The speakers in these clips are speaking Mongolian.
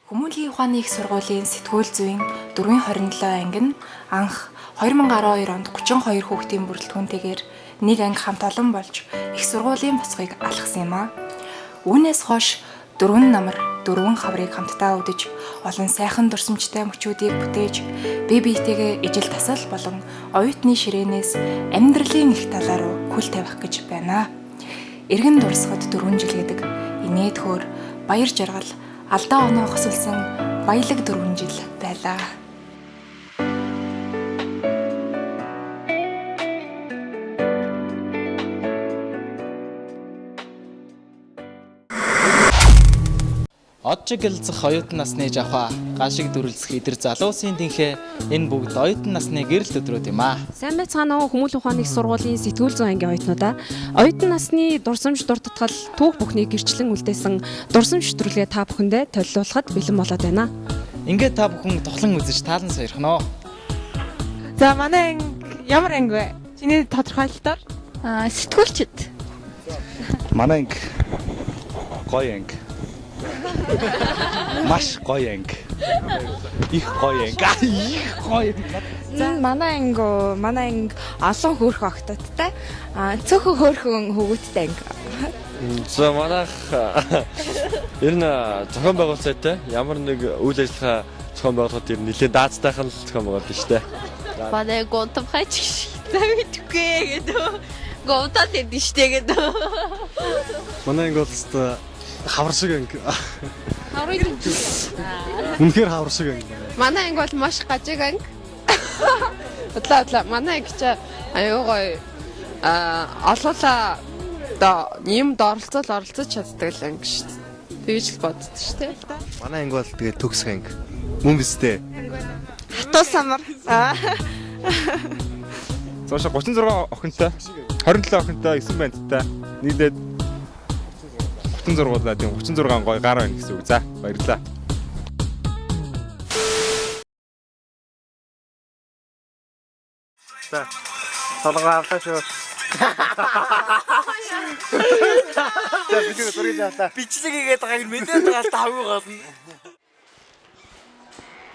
Хүмүүнлэгийн ухааны их сургуулийн сэтгүүл зүйн 427 анги нь анх 2012 онд 32 хүүхдийн бүрэлдэхүүнтэйгээр нэг анги хамт олон болж их сургуулийн босгыг алгасан юм а. Үүнээс хойш 4 намар, 4 хаврыг хамтдаа өдөж, олон сайхан дурсамжтай мөчүүдийг бүтээж, бие биетэйгээ ижил тасал болон оюутны ширээнээс амьдралын их талаа руу хүл тавих гэж байна. Иргэн дурсахад 4 жил гэдэг инээд хөөр баяр жаргал алдаа оноо хосолсон баялаг 4 жил байлаа. Од чиг гэлзэх оюутан насны жавха гашиг дүрлцэх идэр залуусын тэнхээ энэ бүгд оюутан насны гэрэл өдрүүд юм аа. Сайн байцгаана уу хүмүүнлэгийн ухааны их сургуулийн сэтгүүл зүйн ангийн оюутнуудаа. Оюутан насны дурсамж дуртатгал түүх бүхнийг гэрчлэн үлдээсэн дурсамж шүтрүүлгээ та бүхэндээ төлөвлөхөд бэлэн болоод байна. Ингээд та бүхэн тухлан үзэж таалан сойрхно. За манай анги ямар анги вэ? Чиний тодорхойлолтоор сэтгүүлчд. Манай анги гоё анги. Маш гоё анги. Их гоё анги. Их гоё. За манай анги олон хөөрхөн октодтай. Цөөхөн хөөрхөн хөвгүүдтэй анги. За манайх ер нь зохион байгуулалттай ямар нэг үйл ажиллагаа зохион байгуулахад ер нь нэлээд даацтайхан зохион байгуулалт шүү дээ. Манай гонтомхайч завидгүй гэдэг. Гонтад гэдэг штэ гэдэг. Манай анги бол хавар шиг анги. Хаврыг. Үнэхээр хавар шиг анги. Манай анги бол маш гажиг анги. Удлаа манай анги ч аюу гоё олоола юмд оролцож чаддаг л анги шүү дээ. Тэгж л боддог шүү дээ. Манай анги бол тэгээ төгсөх анги. Мөн биз дээ. Хатуу самар. Зоош 36 охинтой, 27 охинтой, 9 бандтай. Нийлээд 36 тийм 36 гоё гар байна гэсэн үг. За баярлалаа. За. Солгоо авлаа шүү. За бичих зургийг авлаа. Бичлэг хийгээд байгаа юм мэдээд байгаа тавгүй гол нь.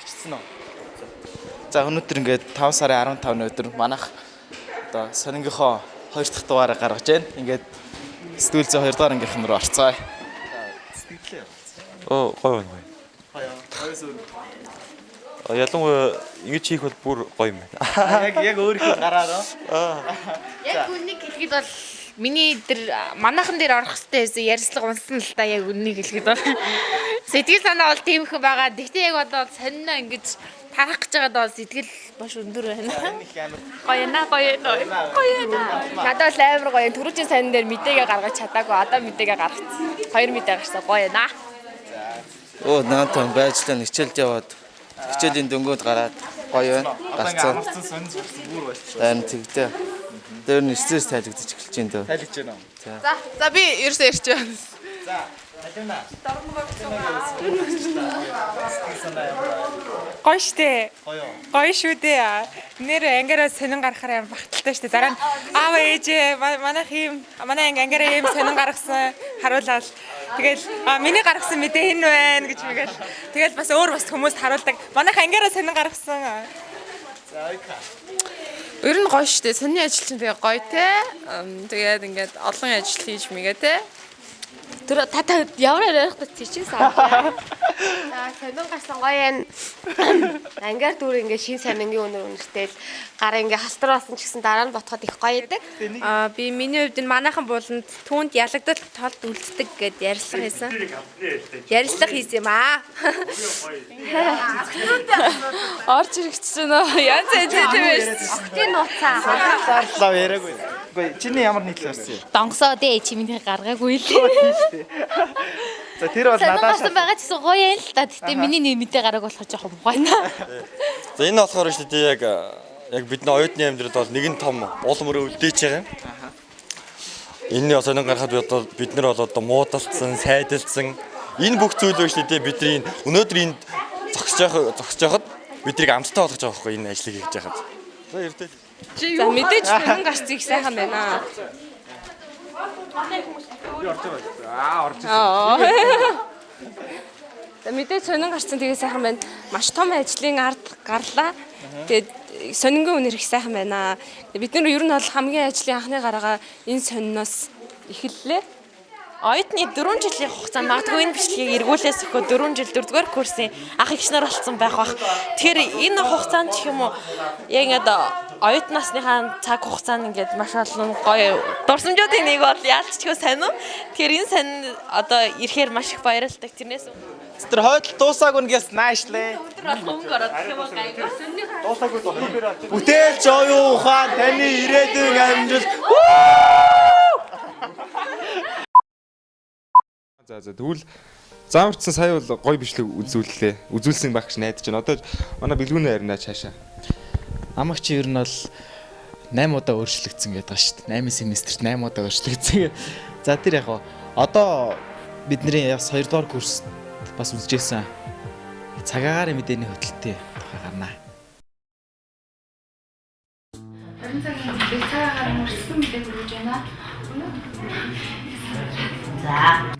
Бичсэн үү? За өнөөдөр ингээд 5 сарын 15-ны өдөр манайх одоо сонингийнхоо 2 дахь дугаараа гаргаж байна. Ингээд сэтгүүл зүй 2 дугаар ангийнхан руу орцгоё. Сэтгэлээ. Оо гоё байна. Гоё сүр. Ялангуяа ингэж хийх бол бүр гоё юм байна. Яг өөрийнхөө гараараа. Яг үнийг хэлэхэд бол миний манайхан дээр орох хэрэгтэй байсан ярьслага унсан л да яг үнийг хэлэхэд бол сэтгэл санаа бол тийм их байгаа. Гэхдээ яг одоо сонино ингэж тарах гэж байгаад бол сэтгэл бош өндөр байна. Гоё наа. Надад л амар гоё. Түрүүчийн сонин дээр мэдээгээ гаргаж чадаагүй. Одоо мэдээгээ гаргацсан. 2 мэдээ гаргасан. Гоё наа. Оо наатан байжлаа хичээлд яваад хичээлийн дөнгөд гараад гоё байна. Гарцсан. Амарсан сонирч бүр болчих. Харин тэгтээ. Дээр нь стресс тайлагдаж эхэлж байна дөө. Тайлгаж байна уу? За би ерөөсөө ирж байна. За, алина. Гоё штэ. Гоё. Гоё шүү дээ. Нэр ангиараа сонин гаргахаар амар багталтай штэ. Дараа нь аав ээжээ манай ангиараа ийм сонин гаргасан харуулаад тэгэл миний гаргасан мэдээ хэн вэ гэж мэгэл. Тэгэл бас өөр бас хүмүүс харуулдаг. Манайх ангиараа сонин гаргасан. За ойка. Ер нь гоё шүү дээ. Сонины ажил чинь тэгээ гоё те. Тэгээд ингээд олон ажил хийж мэгээ те. Тэр та ямар ярих гэж чинь саа. За сонин гарсан гоё юм. Ангиар дүр ингээ шин сонингийн өнөр үнэртэл гар ингээ халтар болсон ч гэсэн дараа нь ботход их гоё байдаг. Би миний хувьд энэ манайхан бууланд түүнд ялагдал толд үлддэг гэд ярьслага хийсэн. Ярьслага хийсэн юм аа. Орж ирэгч байна. Янз янз тийм байсан. Октын нууцаа. Лав яриаггүй. Үгүй чиний ямар нийтлэл орсон юм? Донгосоо дээ чимний гаргаагүй л. За тэр бол надаас байгаа ч гэсэн гоё юм л да. Гэтэ миний нэмэдээ гараг болох жоохон муухайна. За энэ болохоор шүү дээ яг бидний оюутны амьдралд бол нэгэн том уул мөрөө үлдээж байгаа юм. Энэний сонин гарахад бид нар бол одоо муудалцсан, сайдалсан энэ бүх зүйлөө шүү дээ бидний өнөөдөр энд зогсож байхад биднийг амттай болгож байгаа байхгүй энэ ажлыг хийж байхад. За эрдээ. За мэдээж сонин гарцыг их сайхан байна. Би орж байгаа. Орж ирсэн. Мэдээ сонин гарсан тэгээ сайхан байна. Маш том ажлын ард гарлаа. Тэгээд сонингийн үнэр их сайхан байна. Бид нар ер нь бол хамгийн ажлын анхны гараагаа энэ сониноос эхэллээ. Оюутны 4 жилийн хугацаанд магадгүй энэ бичлэгийг эргүүлээс өгөө 4 жил 4-р курсын ах эгчнэр болсон байх бах. Тэгэхээр энэ хугацаанд ч юм уу яг ингээд оюут насныхаа цаг хугацаанд ингээд маш олон гоё дурсамжуудын нэг бол яалтчгүй сайн уу. Тэгэхээр энэ сайн одоо ирэхээр маш их баярлалтай. Тэрнээс Тэр хойдол дуусаагүй нэгээс наашлээ. хөнгө ороод гэх юм уу гайгүй. Дуусаагүй бүтээлч оюун ухаан таны ирээдүйн амжилт. За тэгвэл заамарчсан сая бол гоё бичлэг үзүүлсэн багш найдаж байна. Одоо манай бэлгүүнээ харина цаашаа. Амагч ер нь бол 8 удаа өөрчлөгдсөн гэдэг байна шүү дээ. 8 семестрт 8 удаа өөрчлөгдсөн. За тэр яг одоо бидний бас 2 дугаар курс бас үзчихсэн. Цагаагаар мэдээний хөтөлтэй гарнаа. 20 цагийн цагаагаар өрсөн мэдээ хүргэж байна. За.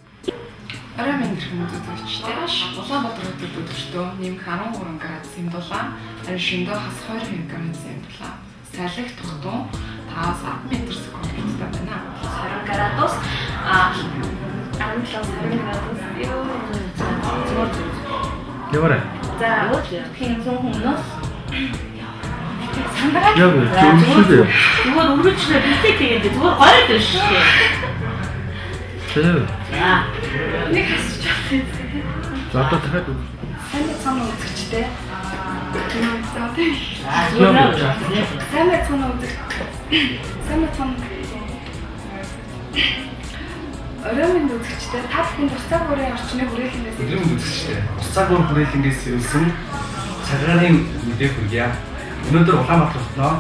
Орой мэдрэмж үзүүлэгчтэй Улаанбаатар хотод өдөртөө нэмэх 13 градусын дулаан, харин шөнөдөө хас 20 градусын дулаан. Салхи тогтун 5-10 м/сек байна. 20 градус 17-20 градус Яваарай. За, хинзэн хүмүүс Яг зөвшөөрөө. Зүгээр үргэлжлээ битээ тэгээд зүгээр гоё дээ шүү дээ. Тэгээ. нэг хасч чадсан. За одоо дахиад үү. Сайн цаана үзэгчтэй. Оройн үзэгчтэй та бүхэн тусгай бүрийн орчны хүрээлэнгээс Оройн үзэгчтэй тусгай бүрийн хүрээлэнгээс ирсэн цагаарын мэдээ хүргье. Өнөөдөр Улаанбаатар хотноо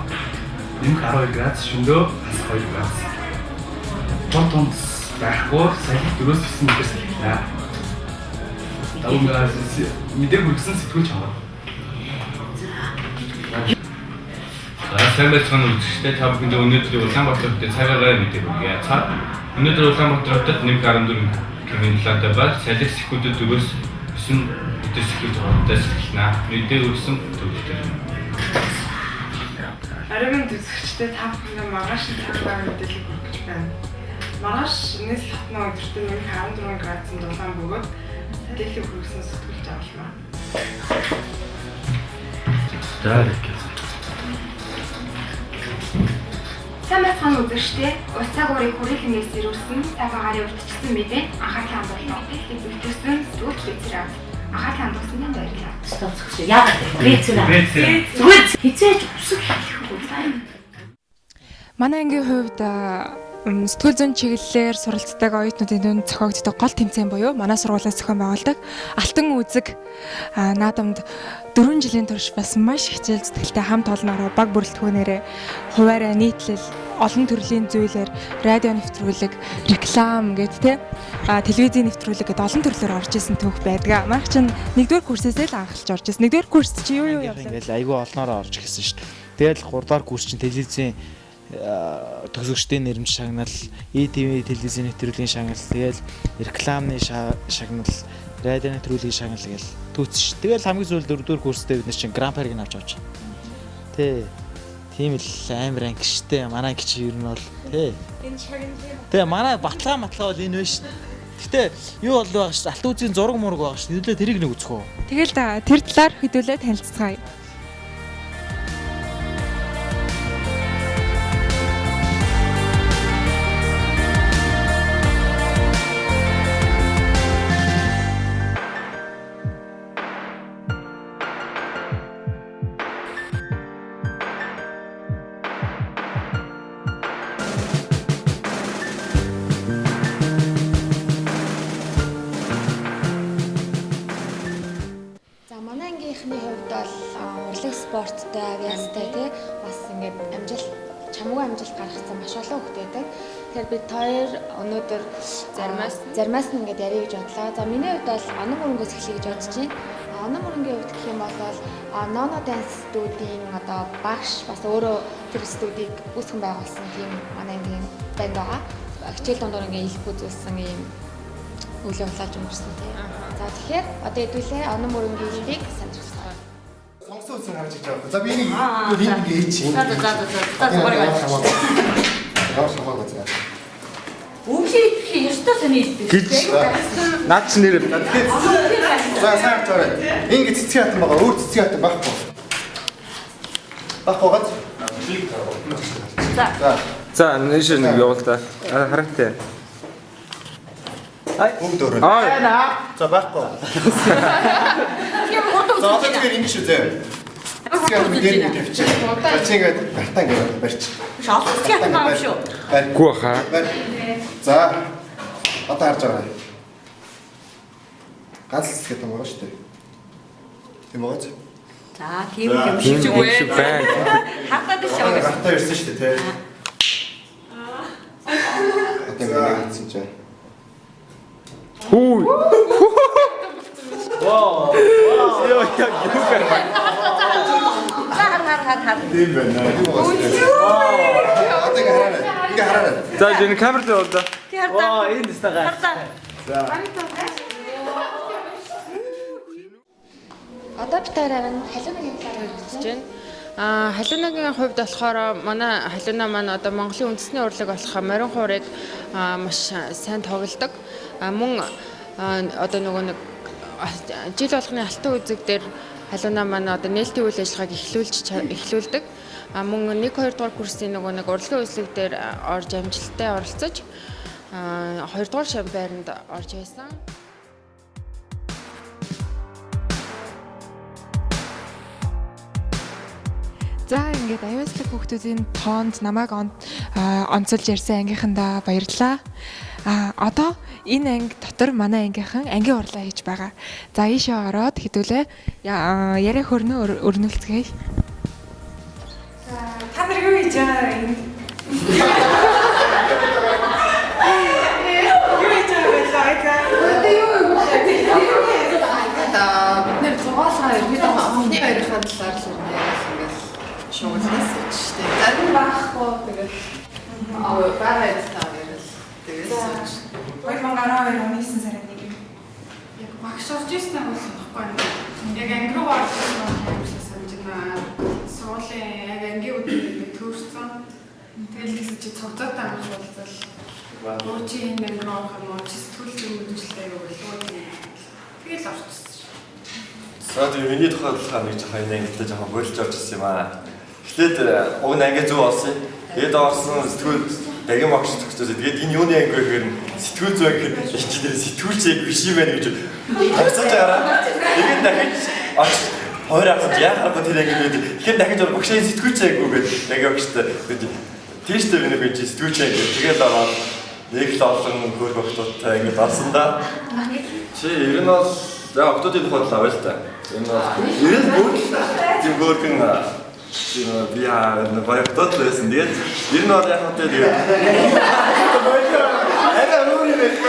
нэмэх 12 градус, шөнөдөө хас 2 градус. Тонс байхгүй салхи 4-9 м салхилаа. Тавгаас мэдээ хүргэсэн сэтгүүл чамаа. Сайн байцгаана үзэгчтэй та бүхэнд өнөөдөр Улаанбаатар хотын цагаагаар мэдээ хүргье. Өнөөдөр Улаанбаатар хотод нэмэх 14 км-тай ба салхи сэхүүдэд 4-9 мэдээ сэхүүл зургуудтай салхилнаа. Мэдээ өргөсөн төвлөлтөөр. Оройн үзэгчтэй та бүхэнд маргааш цагаагаар мэдээлэл хүргэж байна. Маргааш нийс хотноо өдөртөө нэмэх 14 градусын дулаан бөгөөд мэдээлэл хүргэсэн сэтгүүлч авалмаа. Сайн байцгаана үзэгчтэй уцаг уурыг хүрээлэнгээс ирүүлсэн цаг агарын урьдчилсан мэдээ анхаарлаа хандуулна. Бүтээсэн сэтгүүлч бицрээ анхаарлаа хандуулсан юм баярлалаа. Яагаад бицрээ зүгээр хизээж усах хийхгүй сайн. Манай ангийн хувьд сэтгүүл зүйн чиглэлээр суралцдаг оюутнуудын дунд зохиогддог гол тэмцээн буюу манай сургуулиас зохион байгуулдаг Алтан үзэг наадамд 4 жилийн турш бас маш хичээл зүтгэлтэй хамт олноор баг бүрэлдэхүүнээрээ хуваараа нийтлэл олон төрлийн зүйлээр радио нэвтрүүлэг, реклам гэд телевизийн нэвтрүүлэг гэд олон төрлөөр орж исэн түүх байдаг. Манайх чинь 1-р курсээсээ л анхалж орж исэн. 1-р курс чи юу явуулсан? Ингээл айгүй олноороо орж гисэн шүү дээ. Тэгэл 3-р курс чинь телевизийн төгсөгчдийн нэрмж шагнал, ETV телевизийн нэвтрүүлгийн шагнал, тэгэл рекламны шагнал, радио нэвтрүүлгийн шагнал гээл түүцсэн ш. Тэгэл хамгийн сүүлд 4-р курстэй бид нар чинь Гран Приг авч авч. Тийм л амар анги штэ. Манай анги чи ер нь бол тий. Энэ шагналын. Тэгээ манай батлаа бол энэ байна ш. Гэтэ юу бол байгаа ш. Алт үзийн зураг мураг байгаа ш. Хэдүүлээ тэрийг нэг үзэх үү. Тэгэл тэр талаар хэдүүлээ танилцгаая. спорттой, авиастай тий бас ингээд чамгүй амжилт гаргасан маш олон хүмүүс байдаг. Тэгэхээр бид хоёр өнөөдөр заримаас нь ингээд ярих гэж бодлоо. За миний хувьд бол онон мөрөнгөөс эхлэе гэж бодож байна. Онон мөрөнгийн хувьд гэх юм бол Nono Dance студийн одоо багш бас өөрөө тэр студийг үүсгэн байгуулсан тийм манай ангийн банд байгаа. Хичээл дундуур ингээд их үзүүлсэн ийм үйл явдлаар өнгөрсөн тий. За тэгэхээр одоо хэдүүлээ онон мөрөнгийн хэлбэрийг санджуулсан. Сонгосон үсэн харж иж байгаа. За би энийг ээж чинь. За зургийг авах. Явах шамаагаа заа. Үгүй ёстой сони хэлдэг. Наад чи нэр. За сайн цаарай. Ингэ цэцгийн хатан байгаа. Өөр цэцгийн хатан байхгүй. Байхгүй гад. За нэш нэг явуул та. Хараатай. Бүгд өөрөө. За байхгүй. За одоо тэгэхээр ингэ шүү зөө. Цэцгийн хатан дээр нэг тавьчих. Чи ингэ гартаа ингэ барьчих. Цэцгийн хатан байгаа шүү. Гүү хаа. За одоо харж байгаа. Ганц цэцгийн хатан байгаа шүү дээ. Тийм үү? За тийм юм шиг үгүй. Хатаад шаваа. Гартаа ирсэн шүү дээ тий. Одоо ингэ хэлсэн чинь. Хүү. Вау. Яа яг юу гэр баг. Хар. Тийм байна. Одоо ингэ хараа. За энэ камер дээр бол. Ваа энэ дэстага. За. Одоо бид тараа халуунагийн талаар хэлж байна. Халуунагийн хувьд болохоор манай халууна маань одоо Монголын үндэсний урлаг болох морин хуурыг маш сайн тоглодог. Мөн одоо нөгөө нэг жил болгоны алтан үзэг дээр халууна маань одоо нээлтийн үйл ажиллагааг эхлүүлдэг. Мөн 1-2 дугаар курсын нөгөө нэг урлагийн үзлэг дээр орж амжилттай оролцож 2 дугаар шампионд орж байсан. За ингээд аюулслаг хүүхдүүдийн тоонд намайг онцолж ярьсан ангийнхандаа баярлалаа. Одоо энэ анги дотор манай ангийнхан ангийн урлаа хийж байгаа. За ийшээ ороод хэдүүлээ яриа хөрнө өрнөлцгээе. За та нар юу хийж байгаа юм? Бид зугаалгаа бид анхны хоёрын талаар л ингээд шуугаас үчтэй. Зарим байхгүй тэгээд байгаад таа ярил. Тэгээд 2012 оны 9 сарын 1-нд яг багш орж ирсэн байх байхгүй. Яг анги руу орж ирсэн юм шиг санаж байна. Суулын яг ангийн үднээ төрсөн. Тэгэл гэсэн чи цогцоотой амж болцол. Өөр чи энэ анги руу орох юм уу? Чи сэтгүүл зүйн юу болов? Тэгэл орчихсон. За тийм миний тухайд болохоор нэг жоохон энэ ангитай жоохон болж орж ирсэн юм аа. Эхлээд уг нь анги зөв олсон. Тэгээд орсон сэтгүүл дахин багш төгсөөсөө тэгээд энэ юуны анги вэ гэхээр сэтгүүл зүй гэхээр инженер сэтгүүлчээ биш юм байна гэж тагсаж байгаа. Тэгээд дахин хоёр ахад яахаа тэр анги бид тэгэхээр дахин багшийн сэтгүүлчээ анги гээд яг багштай тийштэй би нэг чи сэтгүүлчээ анги тэгээд ороод нэг л олон хөр багтуудтай анги орсон да. Чи ер нь бол за октодын тухайд авъя л та. Энэ бол ер нь бүр тийм бүрхэн би баяртууд байсан. Тэгээд ер нь бол яг хөө тэгээд арай рууны байсан.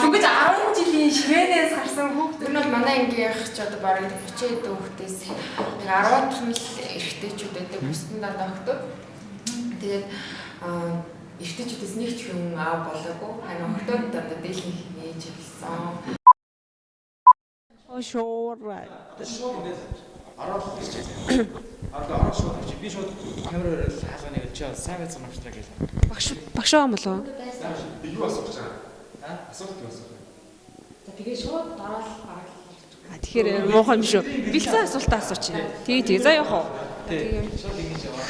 Үгүй 10 жилийн шивэнээс гарсан хүүхдүүд нь бол манай ангийнх ч одоо бараг 30 хэдэн хүүхдээс нэг 10-аад нь л эрэгтэйчүүд байдаг. Бусдын дандаа охтууд. Тэгээд эрэгтэйчүүдээс нэг ч хүн аав болоогүй. Харин охтууд дандаа дээлнийх ээж хэлсэн. Шуурай. Араа шууд би шууд камераар хаалганы гэж сайн байсан юм шиг гэлээ. Багш аа болов? Юу асууж байгаа? Асуулт юу асуух вэ? За тэгээ шууд дараал гараад. Тэгэхээр муухай юм шүү. Бэлцэн асуултаа асууч. Тэгээ за явах уу? Тэгээ шууд ингэж яваа.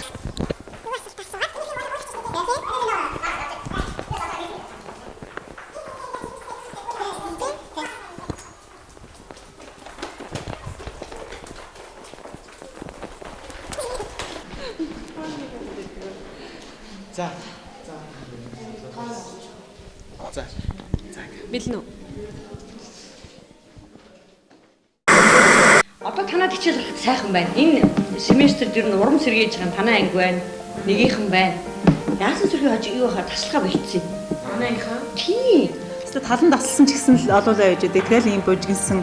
За. Бэлнэ үү? Одоо танад хичээл гарахд сайхан байна. Энэ семестрд ер нь урам сэргийж байгаа танай анги байна. Нэгийнхэн байна. Яасан сэргийн хаж юу хаа таслахаа болчихсон. Манай ангийнхаа? Тий. талан тасалсан ч гэсэн л олоолаа байж байгаа. Тэгэл ийм бужигнсан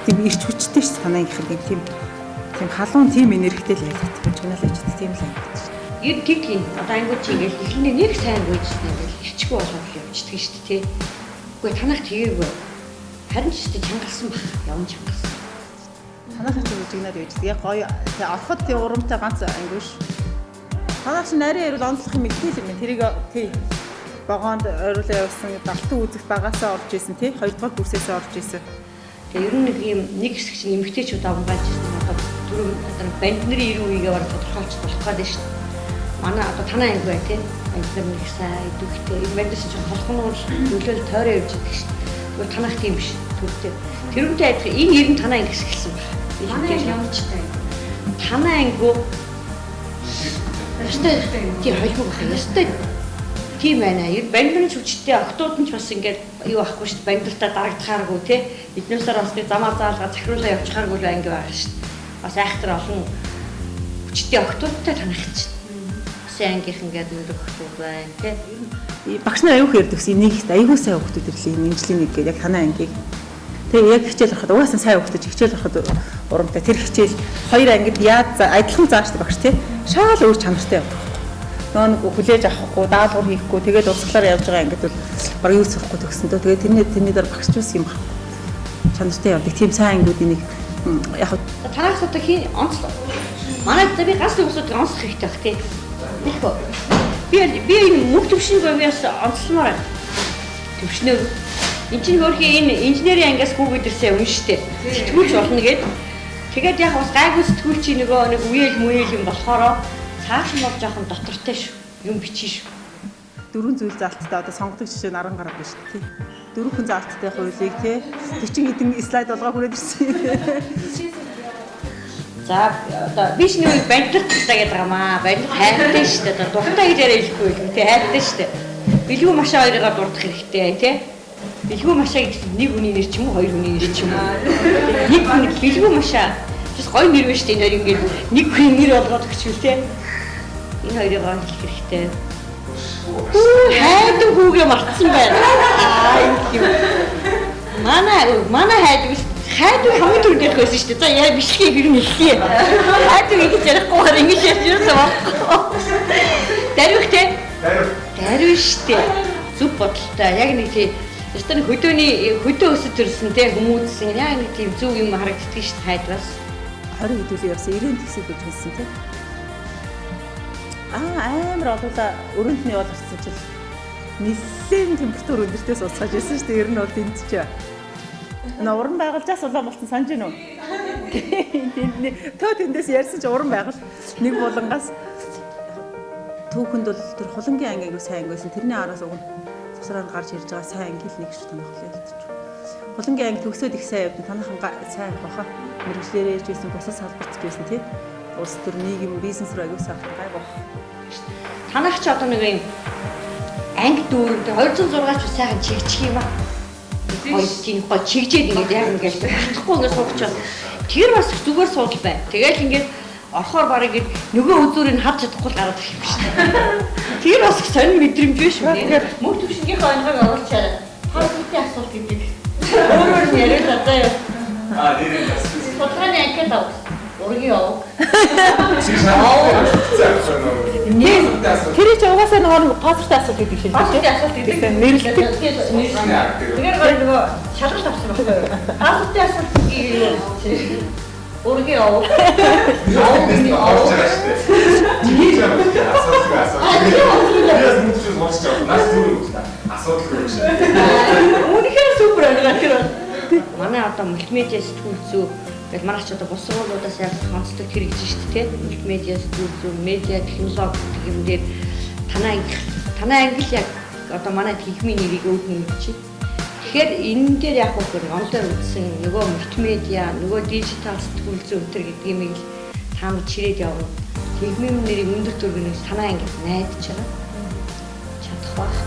тийм ирч хүчтэй ш танаа их хэрэг тийм халуун тийм энергитэй л байлаа. Бужигнал байж байгаа тийм л байдаг. Ер тэгтийн одоо ангууд чи ингээл эхлэний нэг сайн гүйжсэн ингээл хичгүй болгох явчихдаг шүү дээ тий. Үгүй танах тгийггүй. Харин ч тийм чангалсан баг. Явн чангалсан. Танах ч бужигнал байж байгаа. Яг гоё тий ороход тий урамтай ганц анггүй ш. Танах ч нарийн ирэл онцлох юм ихтэй л юм. Тэрийг тий багоонд ойруулаа явуулсан далтан үзэх багасаа орж исэн тий 2 дугаар курсээс орж исэн. Тэгээ ер нь нэг юм нэг хэсэг чинь эмгтээчүүд авангааж ирсэн. Одоо түрүү одоо банд нарын ирүү үегээ бараг тодорхойлж болох гэдэг шүү дээ. Манай одоо танаа анги бай тий. Анги нэг сайн идэвхтэй. Энэ бандс чинь холхоноор нөлөөл тойроо явж идэг шүү дээ. Тэгвэл танах тийм биш. Түрүүтэй. Тэрүүтэй адилхан энэ ер нь танаа анги хэсгэлсэн байна. Манай ямчтай. Танаа анги Ястай тийм холбоо байх. Ястай тийм байна. Ер бандны хүчтэй октод нь ч бас ингээд юу ахгүй шүү дээ. Бандтаа дарагдахааргүй тий. Эднээсээр бас нэг замаа заалгаа захируулаа явчихааргүй л анги байгаа шүү дээ. Бас айхтар олон хүчтэй октодтой танах чинь. Бас ангийнх ингээд нэг октод байна тий. Багш нар аюух ярьдаг гэсэн энийг аюух сайн хөвгтүүд ирлээ нэмжлийн нэг яг танаа ангийг. Тэгээ яг хичээл харахад угаасаа сайн хөвгтөж хичээл харахад урамтай тэр хичээл хоёр ангид яаж адилхан зааштай багш тий. Шаал өөр чанартай явдаг. Нөгөө хүлээж авахгүй, даалгавар хийхгүй, тэгээд урсгалаар явж байгаа ангид бол баг юу сурахгүй төгсөндөө. Тэгээд тэрний дээр багш ч ус юм баг. Чанартай явдаг. Тийм сайн ангиудын нэг яг танаас одоо хий онцлог. Манай би гас хүмүүсд онцлох хэрэгтэй баг тий. Тэгэхгүй. Би энэ мөнгө төвшин гомьяас онцлмоор байна. Төвшнөө энэ чинь хөрхийн энэ инженерийн ангиас хүүгээд ирсэн юм шүү дээ. Сэтгүүлч болно гээд. Тэгээд яг бас гайгүй сэтгүүл чи нөгөө нэг үеэл мүеэл юм болохоор цааш нь бол жоохон дотортой шүү. Юм бичиж шүү. Дөрвөн зүйл залттай одоо сонгодог жишээ нь 10 гараад байна шүү дээ. Дөрвөн залттай хуулийг тий. 40 хэдэн слайд болгоо хүрээд ирсэн. За одоо биш нэг бандлагтай гэдэг юм аа. Бандлаг хайртай шүү дээ. Дуртай хэлээрээ хэлэхгүй юм тий. Хайртай шүү дээ. Бэлгүү машаа хоёроо дурдах хэрэгтэй тий. Бэлгүү машаа гэдэг нэг хүний нэр ч юм уу, хоёр хүний нэр ч юм уу. Нэг хүн бэлгүү машаа. Тэс гоё нэр байна шүү дээ. Энэ ингээд нэг хүний нэр болгоод өгчүүл тий. Энэ хоёрыг хэлэх хэрэгтэй. Хайдаг хүүгээ мартсан байна. Аа манай хайдаг хамгийн түрүүнд ярих байсан шүү дээ. За яа бичлэгийг хэрэг нэлхий. Хайдаг ингэж ярихгүй ингэж ярьж байсан байхгүй. Дарвих тий. Дарвих шүү дээ. Зүг бодолтой. Яг нэг тий Ястаа хөдөө өсөж ирсэн те хүмүүдсэн яа нэг тийм зөв юм харагддаг шүү дээ хайдраас 20 хэдүүлээ явсан 90 тгсийг бүжгэлсэн те амар олуулаа өрөөнд нь явуулсан чил нэлээд температур өндөртөөс уусгаж ирсэн шүү дээ ер нь бол энд ч уран байгуулжаас улаан болсон санаж гинөө тэндээс ярьсан чи уран байгуул нэг булангаас түүхэнд бол тэр хулангийн анги аягүй сайн байсан тэрний араас уг сараар гарч ирж байгаа сайн анги л нэг шүү танахлаа хэлчих. Хулангийн анги төгсөөд их сайн явдаг танахан сайн баха мэрэгчлэрээ ирж байсан бусад салбарт байсан тий. Улс төр нийгэм бизнес рүү аягүй сайн гай бах. Танах ч одоо нэг юм анги дүүрэг 206 ч сайхан чигчих юм аа. Хоёр тийм гоо чигжээд ингээд яг ингээд батхгүй ингээд суучихвал тэр бас зүгээр суудл бай. Тэгэл ингээд орохоор барыг ингээд нөгөө үзүүрийг хад чадахгүй гараад ирэх юм шүү дээ. Тэр бас сонир мэдрэмж биш үү? Тэгэхээр мөнгө төвшнгийнхээ онгойг оруулчаарай. Хаалттай асуулт гэдэг. Өөрөөр нь яриад заяа. Нэрээ тасчих. Судалгааны анкет авах. Ургийн яваа. Тэр чи угаасаа нөгөө паспортын асуулт гэдэг хэлдэг. Паспортын асуулт гэдэг. Нэрлэлт. Тэгэхээр нөгөө шалгалт авсан байна. Паспортын асуулт гэдэг. Ургийн яваа. Үнэхээр супер байна. Манай одоо мультимедиа сэтгүүл зүй гэдэг манай ч одоо бус сургуулиудаас яг онцлог хэрэгж шүү дээ. Мультимедиа сэтгүүл зүй, медиа технологи гэх юм дээр танаа англи яг одоо манай техникийн нэрийг өөднө гэж. Тэгэхээр энэ дээр яг хөө онлайн үзсэн нөгөө мультимедиа, нөгөө дижитал сэтгүүл зүй өнтер гэдэг юм ийг таамаг чирээд явна. Техникийн нэрийг өндөр төргөнөөс танаа англи найдаж байгаа. Чадах байх.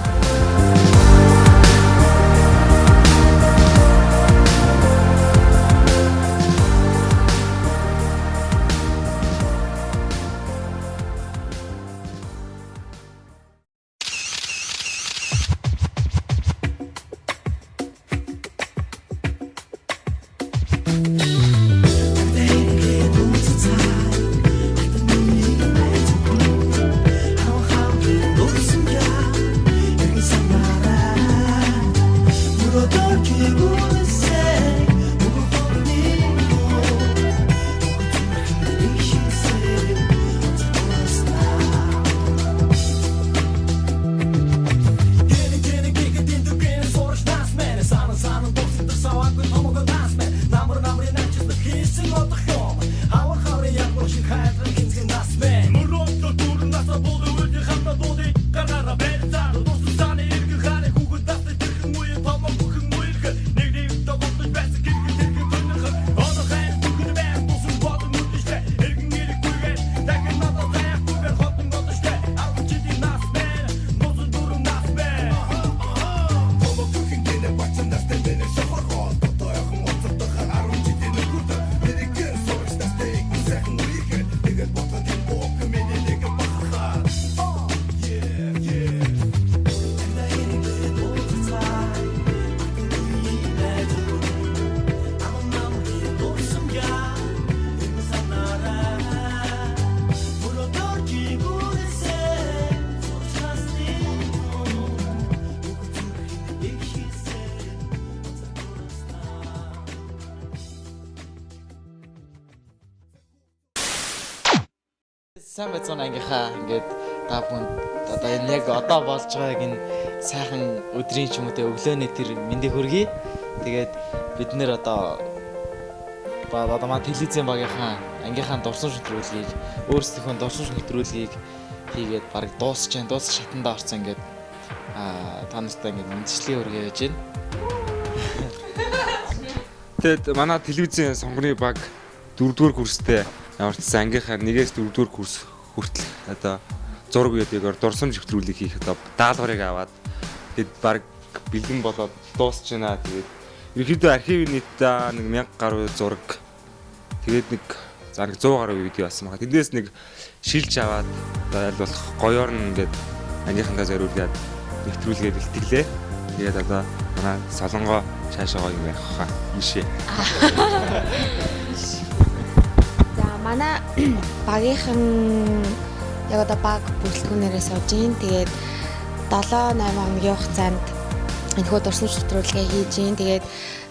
Сайн байцгаана ангийнхаа ингээд та бүхэнд одоо энэ яг одоо болж байгааг энэ сайхан өдрийн ч юм уу те өглөөний тэр мэндийг хүргэе. Тэгээд бид нэр одоо манай телевизэн багийнхаа ангийнхаа дурсан шүтрүүлгийг өөрсдийнхөө дурсан шүтрүүлгийг хийгээд баг дуусч जैन дуус шатанда орсон ингээд та нартай ингээд мэдчилгээ өргөж яаж байна. Тэгэд манай телевизэн сонгоны баг 4-р курстэй яварчсан ангийнхаа 1-ээс 4-р курс хүртэл одоо зураг видеогоор дурсамж нэвтрүүлэг хийх одоо даалгаврыг аваад тэгэд баг бэлгэн болоод дуусч байна. Тэгээд ерөнхийдөө архивын нийт 1000 гаруй зураг тэгээд нэг 100 гаруй видео болсон байгаа. Тэндээс нэг шилж аваад одоо аль болох гоёор нь ингээд ангийнхандаа зориулгаад нэвтрүүлгээ бэлтгэлээ. Тэгээд одоо манай солонгоо шаашаа гоё юм байх хаа. Ийшээ. Манай багийнхан яг одоо баг бүрэлдэхүүнээрээ сууж ийн. Тэгээд 7-8 хоногийн хугацаанд энэхүү дурсамж нэвтрүүлгээ хийж ийн. Тэгээд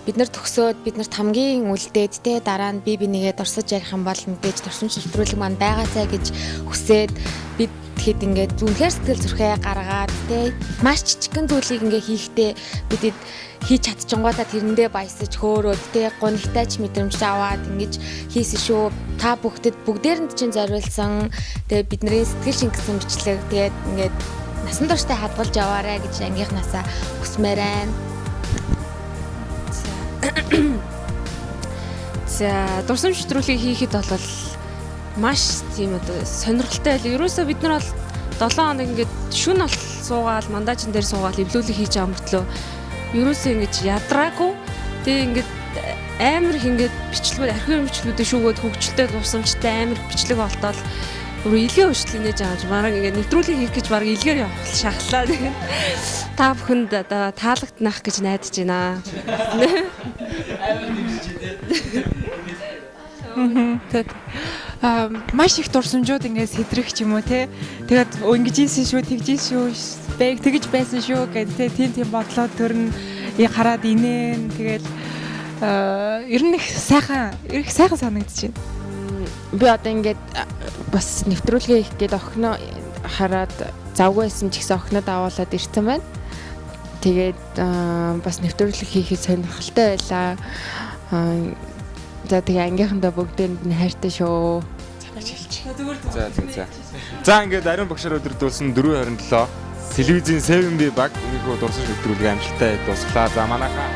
бид нар төгсөөд биднэрт хамгийн үлдээд те дараа нь би бинийгээ дурсаж ярих юм бол мэдээж дурсамж нэвтрүүлэг маань байгаасай гэж хүсээд бид тэгэхэд ингээд үнэхээр сэтгэл зүрхээ гаргаад те маш жижигхэн зүйлийг ингээ хийхдээ бидэд хийж чадчихгоодаа тэрэндээ баясаж хөөрөөд те гонигтайч мэдрэмж аваад ингэж хийсэн шүү. Та бүгдэд бүгдээрэнд чинь зориулсан те бидний сэтгэл шингэсэн бичлэг тэгээд ингээд насан туршдаа хадгалж яваарэ гэж ангийнхнаасаа хүсмээр байна. За дурсамж нэвтрүүлгийг хийхэд бол маш тийм одоо сонирхолтой байл. Ерөөсөө бид нар бол 7 хоног ингээд шүн бол суугаал мандачин дээр суугаал эвлүүлэг хийж байгаа мөртлөө ерөөсөө ингэж ядраагүй. Тэгээ ингээд амар их ингээд бичлэгүүд архивын бичлэгүүдээ шүүгөөд хөгжилтэй дурсамжтай амар бичлэг болтол өөрөө илгээ өшөлт нээж байгаа юм. Бараг ингээд нэвтрүүлэг хийх гэж бараг илгээр явах шахлаа. Та бүхэнд одоо таалагднах гэж найдаж байна. Тэгэд маш их дурсамжууд ингээс хэдрэх ч юм уу те. Тэгээд ингэж ийсэн шүү, тэгж ийсэн шүү, тэгж байсан шүү гэдэг тийм бодлоо төрн хараад инээн. Тэгэл ер нь их сайхан санагдаж байна. Би одоо ингээд бас нэвтрүүлгээ хийх гээд охиноо хараад завгүй байсан ч гэсэн охиноо давуулаад ирсэн байна. Тэгээд бас нэвтрүүлэг хийхэд сонирхолтой байлаа. За тэгээ ангийнхандаа бүгдээнд нь хайртай шүү. За ингээд ариун багшаар өдөрдүүлсэн 4:27 телевизийн 7B баг өнөөдөр дурсамж нэвтрүүлэг амжилттай дуусглаа. За манайхаа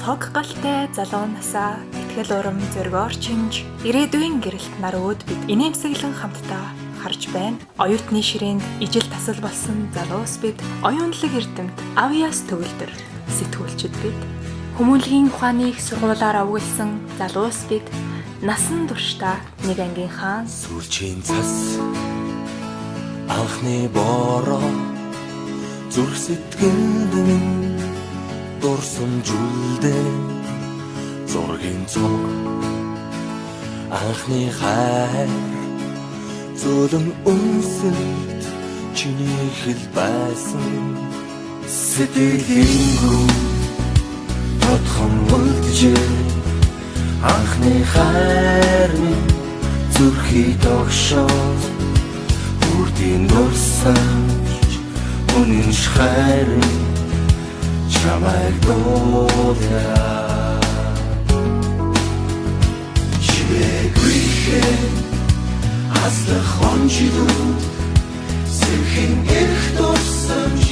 Цог галтай залуу насаа итгэл урам зөргөөр чинж ирээдүйн гэрэлт нарууд бид инээмсэглэн хамтдаа харж байна. Оюутны ширээнд ижил тасал болсон залуус бид оюунлаг эрдэмт авьяас төгөлдөр сэтгүүлчд бид Хүмүүнлэгийн ухааны их сургуулиар овгилсан залуус бид насан туршдаа нэг ангийнхаа сүрчийн цас анхны бороо зүрх сэтгэнд дурсамжуулдэ зургийн цог анхны хайр зөөлөн үнсэлт чиний хэл байсан сэтгэлийн гүн тодхон үлджээ анхны хайр минь зүрхий тогшоод үрдийн дурсамж үнэн хайр чамайг дуулаа чимээгүй аслах онжидууд сэрхэн эрх дурсамж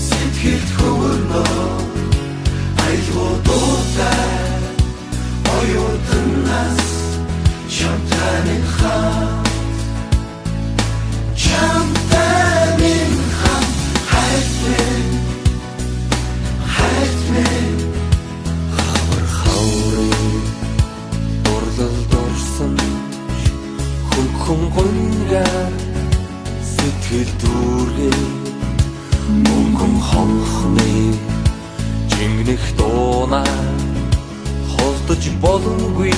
сэтгэлд хөвөрнөө айлгуудуудаа оюутнаас чамтай минь хат чамтай минь хат хайтмэн хавар дурлал дурсамж хүн гонгаар сэтгэл дүүргээ мөнгөн хонхны жингнэх дуунаа холдож боломгүй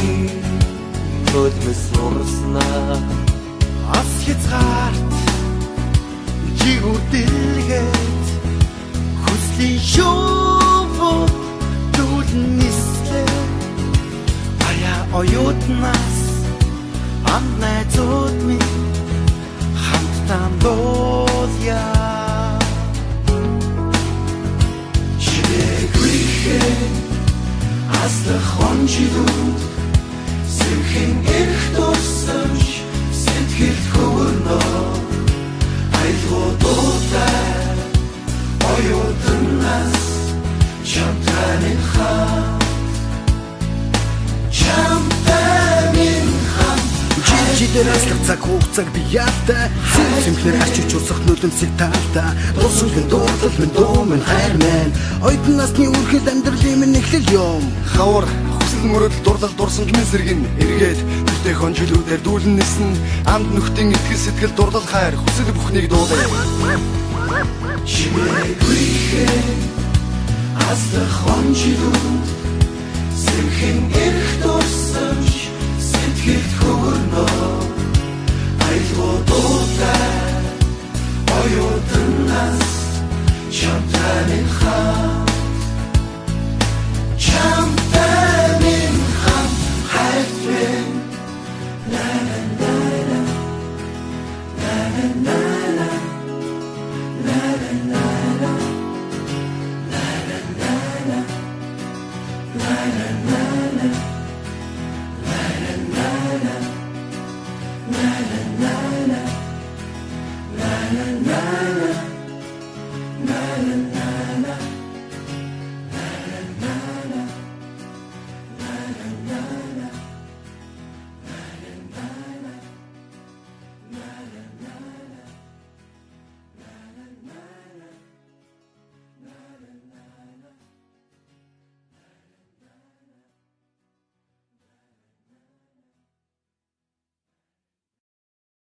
нөлмөс урснаа ас хязгаарт жигүрдэлгээд хүслийн шоувод дүүлэн нислээ ая оюутнаас анд найзууд минь хамтдаа дуулъя чимээгүй аслах онжидууд сэрхэн эрх дурсамж сэтгэлд хөвөрнөө айлгуудуудаа оюутнаас чамтай минь хат чамтай минь хат жидээр аслах цаг хугацааг би яатай сэмхлэр харчиж усах нүлэмсэг таалтаа дурсамжын дуудлал минь дуу минь хайр мэн оюутан насны үргэлж амьдралын минь эхлэл юм хавар мөрөд дурлал дурсамж минь сэргэн эргээд бүртээ хонжилүүдээр дүүлэн нисэн амд нөхдийн итгэл сэтгэл дурлал хайр хүсэл бүхнийг дуулаа чимээгүй аслах онжидууд сэрхэн эрх